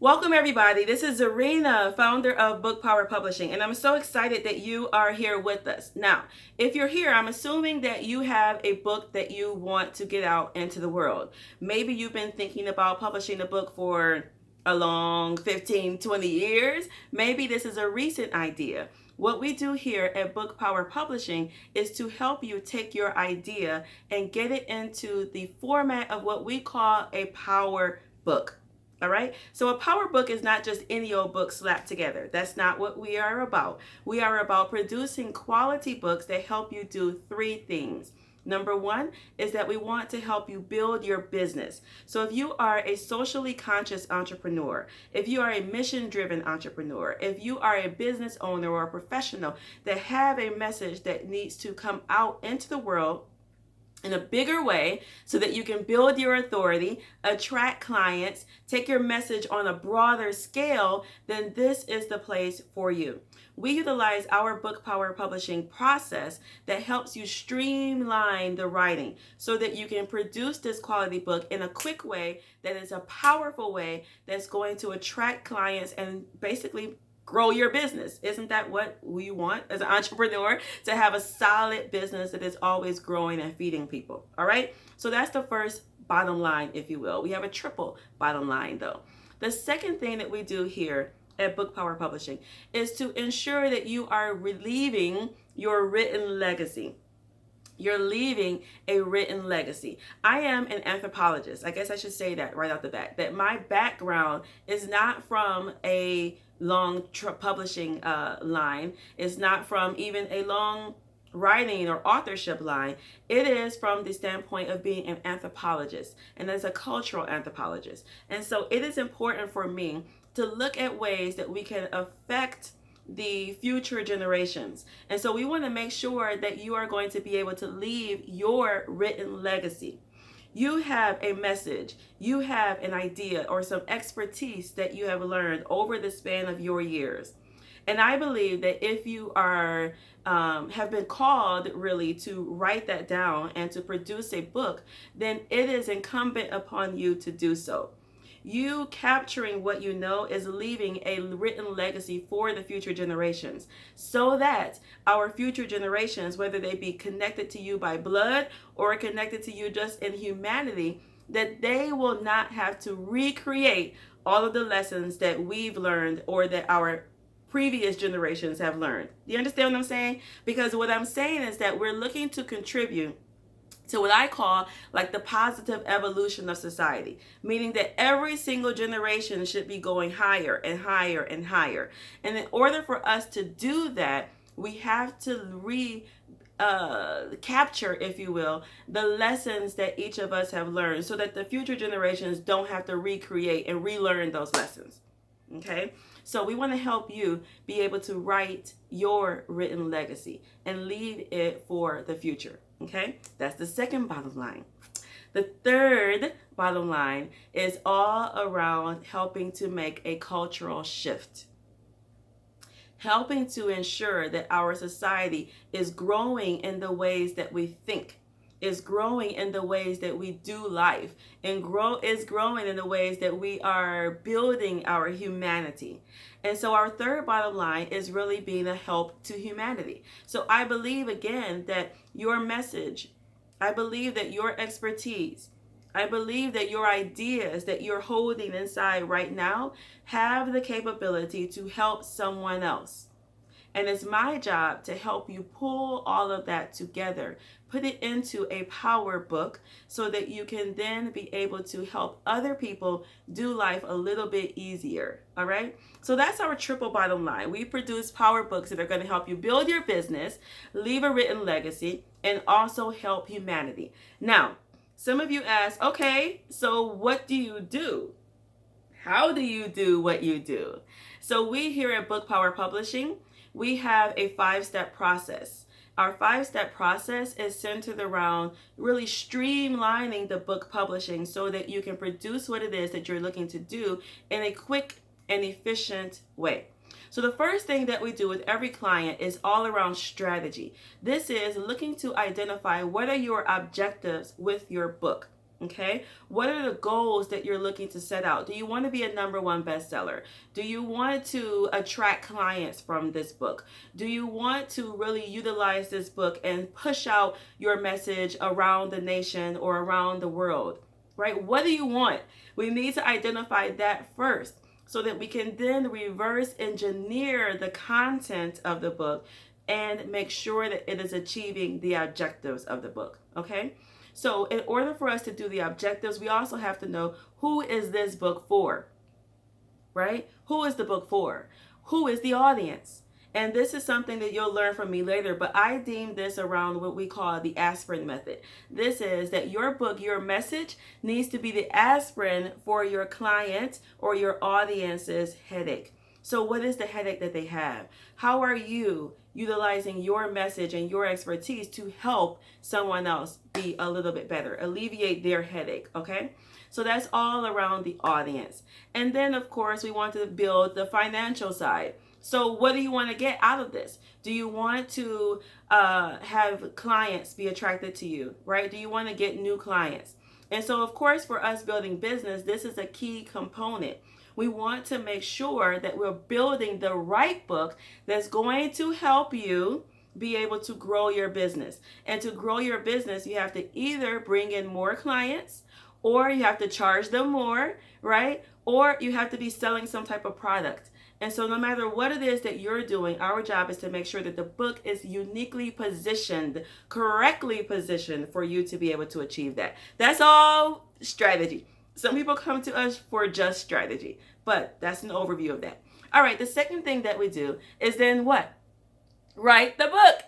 Welcome, everybody. This is Zarina, founder of Book Power Publishing, and I'm so excited that you are here with us. Now, if you're here, I'm assuming that you have a book that you want to get out into the world. Maybe you've been thinking about publishing a book for a long 15, 20 years. Maybe this is a recent idea. What we do here at Book Power Publishing is to help you take your idea and get it into the format of what we call a power book. All right. So a power book is not just any old book slapped together. That's not what we are about. We are about producing quality books that help you do three things. Number one is that we want to help you build your business. So if you are a socially conscious entrepreneur, if you are a mission driven entrepreneur, if you are a business owner or a professional that have a message that needs to come out into the world in a bigger way so that you can build your authority, attract clients, take your message on a broader scale, then this is the place for you. We utilize our Book Power Publishing process that helps you streamline the writing so that you can produce this quality book in a quick way that is a powerful way that's going to attract clients and basically grow your business. Isn't that what we want as an entrepreneur? To have a solid business that is always growing and feeding people. All right. So that's the first bottom line, if you will. We have a triple bottom line, though. The second thing that we do here at Book Power Publishing is to ensure that you are relieving your written legacy. You're leaving a written legacy. I am an anthropologist. I guess I should say that right off the bat, that my background is not from a long publishing line. It's not from even a long writing or authorship line. It is from the standpoint of being an anthropologist, and as a cultural anthropologist. And so it is important for me to look at ways that we can affect the future generations. And so we want to make sure that you are going to be able to leave your written legacy. You have a message, you have an idea or some expertise that you have learned over the span of your years. And I believe that if you are have been called really to write that down and to produce a book, then it is incumbent upon you to do so. You capturing what you know is leaving a written legacy for the future generations so that our future generations, whether they be connected to you by blood or connected to you just in humanity, that they will not have to recreate all of the lessons that we've learned or that our previous generations have learned. Do you understand what I'm saying? Because what I'm saying is that we're looking to contribute to what I call like the positive evolution of society, meaning that every single generation should be going higher and higher and higher. And in order for us to do that, we have to capture, if you will, the lessons that each of us have learned so that the future generations don't have to recreate and relearn those lessons. Okay? So we want to help you be able to write your written legacy and leave it for the future. Okay? That's the second bottom line. The third bottom line is all around helping to make a cultural shift. Helping to ensure that our society is growing in the ways that we think, is growing in the ways that we do life, and is growing in the ways that we are building our humanity. And so our third bottom line is really being a help to humanity. So I believe again that your message, I believe that your expertise, I believe that your ideas that you're holding inside right now have the capability to help someone else. And it's my job to help you pull all of that together, put it into a power book so that you can then be able to help other people do life a little bit easier. All right. So that's our triple bottom line. We produce power books that are going to help you build your business, leave a written legacy, and also help humanity. Now, some of you ask, okay, so what do you do? How do you do what you do? So we here at Book Power Publishing, we have a 5-step process. Our 5-step process is centered around really streamlining the book publishing so that you can produce what it is that you're looking to do in a quick and efficient way. So the first thing that we do with every client is all around strategy. This is looking to identify what are your objectives with your book. Okay, what are the goals that you're looking to set out? Do you want to be a #1 bestseller? Do you want to attract clients from this book? Do you want to really utilize this book and push out your message around the nation or around the world? Right? What do you want? We need to identify that first so that we can then reverse engineer the content of the book and make sure that it is achieving the objectives of the book. Okay? So in order for us to do the objectives, we also have to know, who is this book for, right? Who is the book for? Who is the audience? And this is something that you'll learn from me later, but I deem this around what we call the aspirin method. This is that your book, your message needs to be the aspirin for your client or your audience's headache. So what is the headache that they have? How are you utilizing your message and your expertise to help someone else be a little bit better, alleviate their headache, okay? So that's all around the audience. And then, of course, we want to build the financial side. So what do you want to get out of this? Do you want to have clients be attracted to you, right? Do you want to get new clients? And so, of course, for us building business, this is a key component. We want to make sure that we're building the right book that's going to help you be able to grow your business. And to grow your business, you have to either bring in more clients, or you have to charge them more, right? Or you have to be selling some type of product. And so no matter what it is that you're doing, our job is to make sure that the book is uniquely positioned, correctly positioned for you to be able to achieve that. That's all strategy. Some people come to us for just strategy, but that's an overview of that. All right, the second thing that we do is then what? Write the book.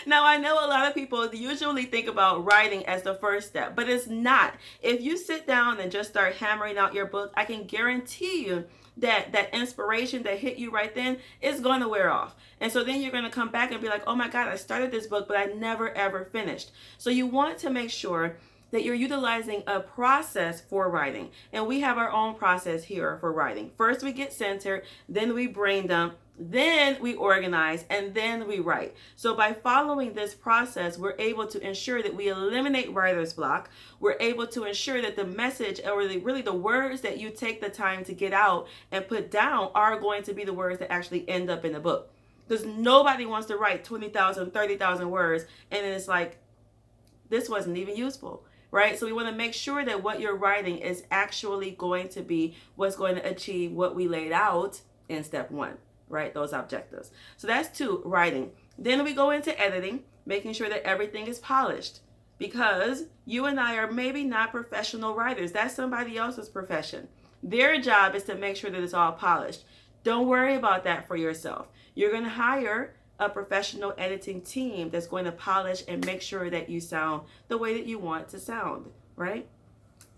Now, I know a lot of people usually think about writing as the first step, but it's not. If you sit down and just start hammering out your book, I can guarantee you that inspiration that hit you right then is going to wear off. And so then you're going to come back and be like, oh my God, I started this book, but I never ever finished. So you want to make sure that you're utilizing a process for writing. And we have our own process here for writing. First, we get centered, then we brain dump, then we organize, and then we write. So by following this process, we're able to ensure that we eliminate writer's block. We're able to ensure that the message, or really the words that you take the time to get out and put down, are going to be the words that actually end up in the book. Because nobody wants to write 20,000, 30,000 words, and then it's like, this wasn't even useful. Right? So we want to make sure that what you're writing is actually going to be what's going to achieve what we laid out in step 1, right? Those objectives. So that's 2, writing. Then we go into editing, making sure that everything is polished, because you and I are maybe not professional writers. That's somebody else's profession. Their job is to make sure that it's all polished. Don't worry about that for yourself. You're going to hire a professional editing team that's going to polish and make sure that you sound the way that you want to sound, right?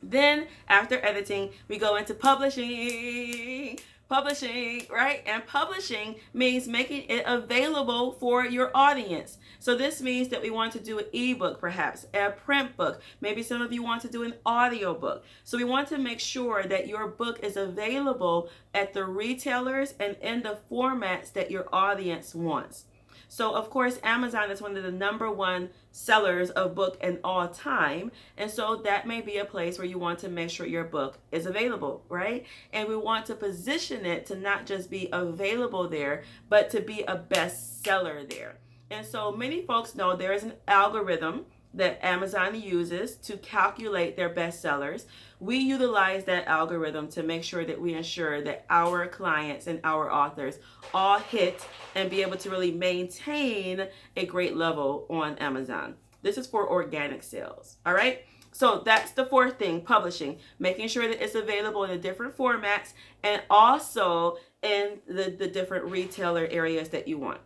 Then after editing, we go into publishing, right? And publishing means making it available for your audience. So this means that we want to do an ebook, perhaps a print book. Maybe some of you want to do an audio book. So we want to make sure that your book is available at the retailers and in the formats that your audience wants. So, of course, Amazon is one of the #1 sellers of book in all time. And so that may be a place where you want to make sure your book is available, right? And we want to position it to not just be available there, but to be a bestseller there. And so many folks know there is an algorithm that Amazon uses to calculate their bestsellers. We utilize that algorithm to make sure that we ensure that our clients and our authors all hit and be able to really maintain a great level on Amazon. This is for organic sales, all right? So that's the 4th thing, publishing, making sure that it's available in the different formats and also in the different retailer areas that you want.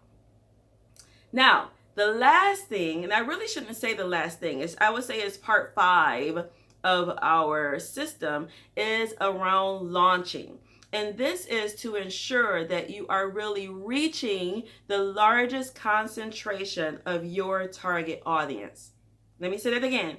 Now, the last thing, and I really shouldn't say the last thing, I would say it's part 5 of our system, is around launching. And this is to ensure that you are really reaching the largest concentration of your target audience. Let me say that again.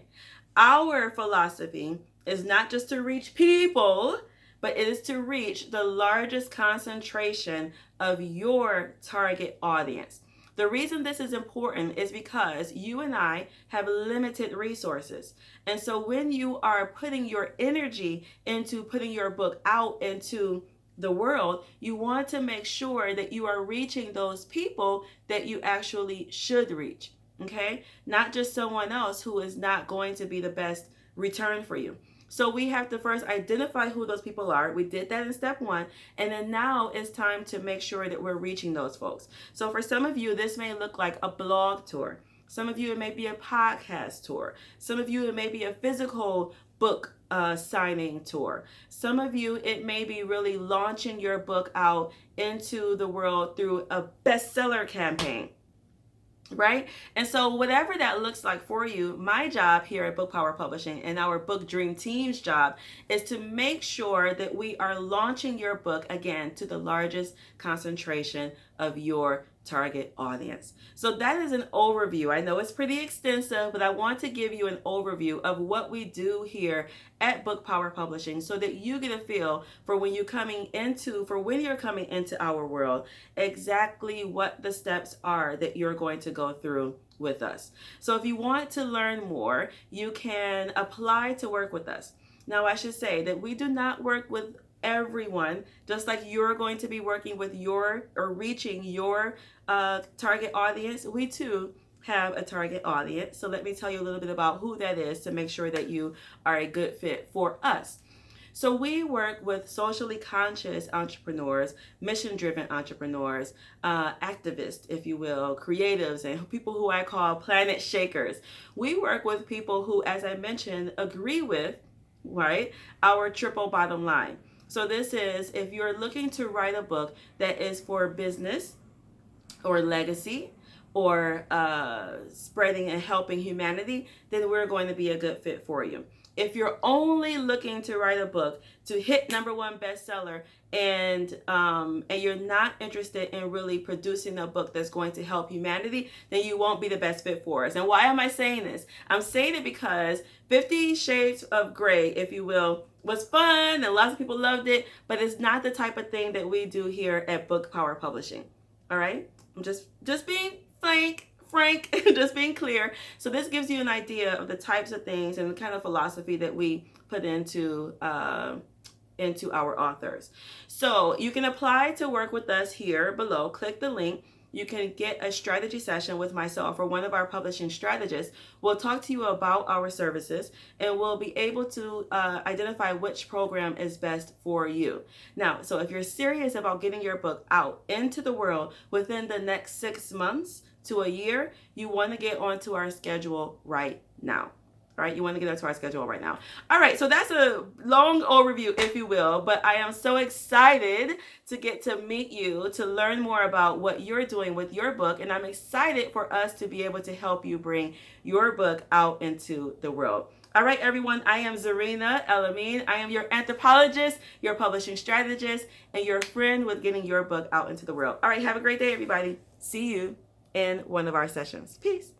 Our philosophy is not just to reach people, but it is to reach the largest concentration of your target audience. The reason this is important is because you and I have limited resources. And so when you are putting your energy into putting your book out into the world, you want to make sure that you are reaching those people that you actually should reach. Okay? Not just someone else who is not going to be the best return for you. So we have to first identify who those people are. We did that in step 1. And then now it's time to make sure that we're reaching those folks. So for some of you, this may look like a blog tour. Some of you, it may be a podcast tour. Some of you, it may be a physical book signing tour. Some of you, it may be really launching your book out into the world through a bestseller campaign. Right? And so whatever that looks like for you, my job here at Book Power Publishing and our Book Dream Team's job is to make sure that we are launching your book again to the largest concentration of your target audience. So that is an overview. I know it's pretty extensive, but I want to give you an overview of what we do here at Book Power Publishing so that you get a feel for when you're coming into our world, exactly what the steps are that you're going to go through with us. So if you want to learn more, you can apply to work with us. Now, I should say that we do not work with everyone, just like you're going to be working with reaching your target audience. We too have a target audience. So let me tell you a little bit about who that is to make sure that you are a good fit for us. So we work with socially conscious entrepreneurs, mission-driven entrepreneurs, activists, if you will, creatives, and people who I call planet shakers. We work with people who, as I mentioned, agree with, right, our triple bottom line. So this is, if you're looking to write a book that is for business or legacy or spreading and helping humanity, then we're going to be a good fit for you. If you're only looking to write a book to hit #1 bestseller and you're not interested in really producing a book that's going to help humanity, then you won't be the best fit for us. And why am I saying this? I'm saying it because 50 Shades of Grey, if you will, was fun and lots of people loved it, but it's not the type of thing that we do here at Book Power Publishing. All right? I'm just being frank, just being clear. So this gives you an idea of the types of things and the kind of philosophy that we put into our authors. So you can apply to work with us here below. Click the link. You can get a strategy session with myself or one of our publishing strategists. We'll talk to you about our services and we'll be able to identify which program is best for you. Now, so if you're serious about getting your book out into the world within the next 6 months to a year, you want to get onto our schedule right now. All right, you want to get onto our schedule right now. All right, so that's a long overview, if you will, but I am so excited to get to meet you, to learn more about what you're doing with your book, and I'm excited for us to be able to help you bring your book out into the world. All right, everyone, I am Zarina El-Amin. I am your anthropologist, your publishing strategist, and your friend with getting your book out into the world. All right, have a great day, everybody. See you in one of our sessions. Peace.